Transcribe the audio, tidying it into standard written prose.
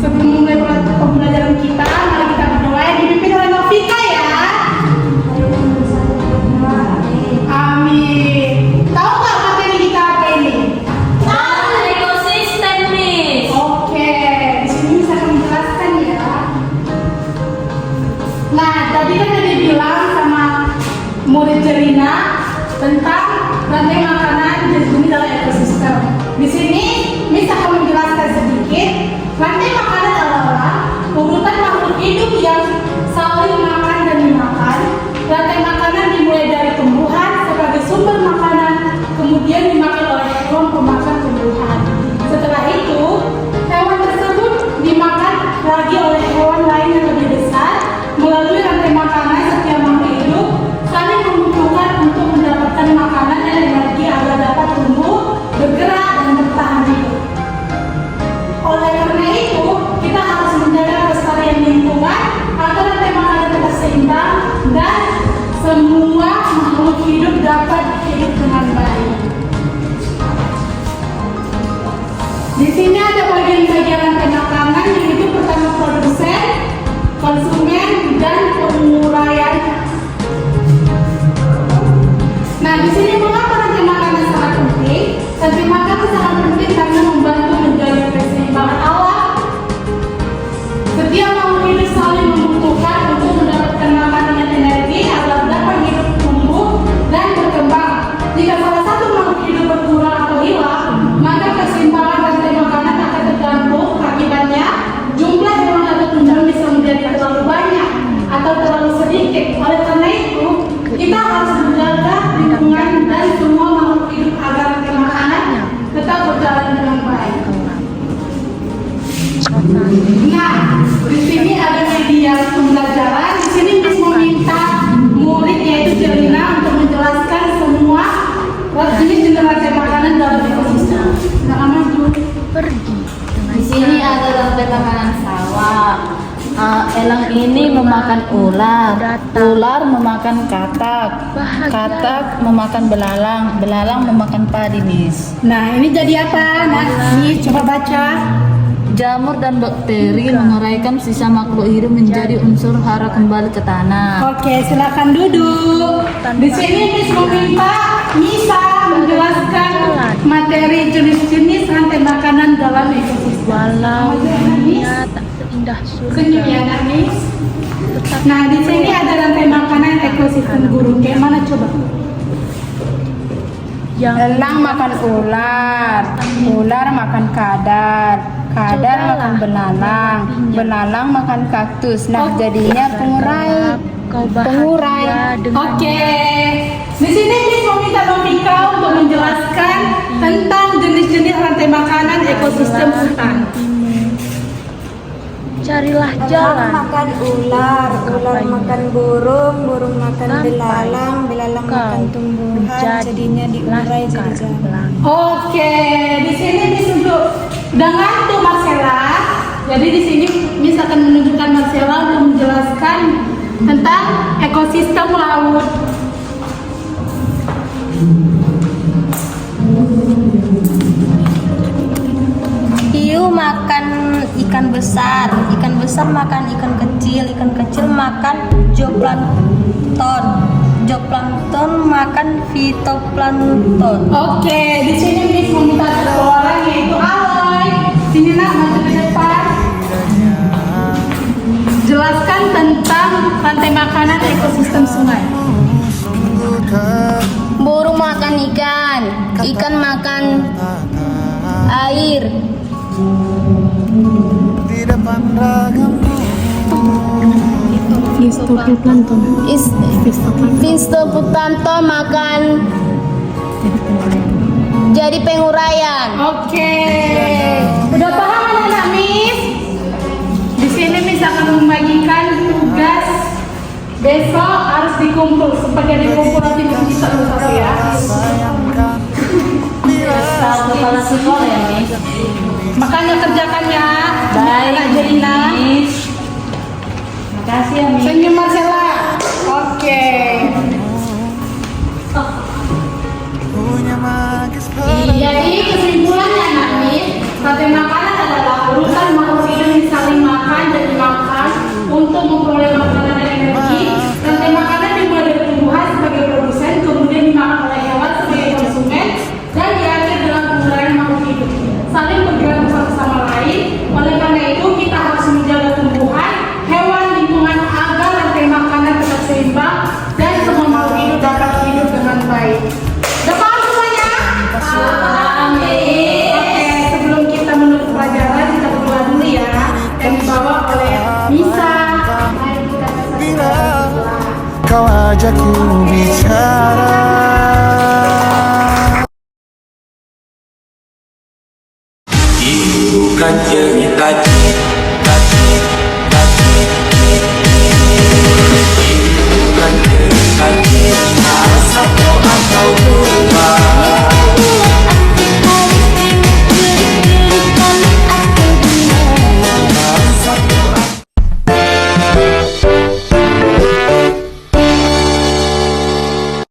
sebelum mulai pembelajaran kita, mari kita berdoa yang dipimpin oleh Novika ya. Amin. Tahu nggak materi kita apa ini? Ekosistem, Miss. Oke, di sini saya akan menjelaskan ya. Nah, tadi kan tadi bilang sama murid Jerina tentang rantai makanan jenis dalam ekosistem. Di sini Miss akan menjelaskan sedikit. Rantai makanan adalah urutan makhluk hidup yang saling makan dan dimakan. Rantai makanan dimulai dari tumbuhan sebagai sumber makanan, kemudian dimakan oleh hewan pemakan tumbuhan. Setelah itu, hewan tersebut dimakan lagi oleh hewan lain yang lebih besar. Melalui rantai makanan, setiap makhluk hidup saling membutuhkan untuk mendapatkan makanan dan energi agar dapat tumbuh, bergerak, dan bertahan hidup. Oleh karena itu, kita harus menjaga kelestarian lingkungan agar rantai makanan tetap seimbang dan semua makhluk hidup dapat hidup dengan baik. Di sini ada bagian-bagian rantai makanan, yaitu pertama produsen, konsumen, dan penguraian. Nah, di sini mengapa rantai makanan sangat penting? Rantai makanan sangat penting karena membantu menjaga keseimbangan alam. Setiap makhluk hidup saling membutuhkan untuk mendapatkan makanan dan energi agar dapat hidup, tumbuh, dan berkembang. Jika salah satu makhluk hidup berkurang atau hilang, maka keseimbangan rantai makanan akan terganggu. Akibatnya, jumlah hewan atau tumbuhan bisa menjadi terlalu banyak atau terlalu sedikit. Oleh karena itu, kita harus menjaga lingkungan dan semua makhluk hidup agar rantai makanan tetap berjalan dengan baik. Nah, di sini ada media pembelajaran. Di sini Miss meminta murid yaitu Jerina untuk menjelaskan semua jenis rantai makanan dalam ekosistem. Nah, maju. Pergi. Di sini ada rantai makanan sawah. Elang ini memakan ular, ular memakan katak, katak memakan belalang, belalang memakan padi, Miss. Nah, ini jadi apa? Nah, Miss coba baca. Jamur dan bakteri menguraikan sisa makhluk hidup menjadi unsur hara kembali ke tanah. Oke, silakan duduk. Di sini Miss meminta Misa menjelaskan materi jenis-jenis rantai makanan dalam ekosistem. Walau dunia tak seindah Senyum ya, surga, Miss. Nah, di sini ada rantai makanan ekosistem burung. Kayak mana coba? yang Elang makan ular, ular makan kadal, kadal makan belalang, belalang makan kaktus. Nah, jadinya pengurai. kau Pengurai. bahagia dengan Oke. Di sini Miss meminta Novika untuk menjelaskan tentang jenis-jenis rantai makanan ekosistem hutan. carilah Elang jalan makan ular, ular ini? makan burung, burung makan Sampai belalang, belalang kau makan tumbuhan, menjadi jadinya diurai jadi laskar jalan. pelangi. Oke, di sini Miss untuk dengan tuh Marcella. Jadi di sini Miss akan menunjukkan Marcella untuk menjelaskan tentang ekosistem laut. Hiu makan ikan besar makan ikan kecil makan zooplankton, zooplankton makan fitoplankton. Oke, di sini Miss meminta satu orang yaitu Aloy. Sini nak maju ke depan. Jelaskan tentang rantai makanan ekosistem sungai. Burung makan ikan, ikan makan air. Fitoplankton makan jadi penguraian. Oke, udah paham anak-anak Miss? Di sini Miss akan membagikan tugas besok harus dikumpul. Sebagai dikumpul nanti Miss bisa satu ya. Satu kepala sekolah ya, Miss. Makanya kerjakan ya. Baik, Kak Jerina. Miss. Makasih ya, Miss. Senyum Marcella. Oke. Jadi kesimpulannya anak Miss, rantai makanan adalah urutan kau ajak ku bicara.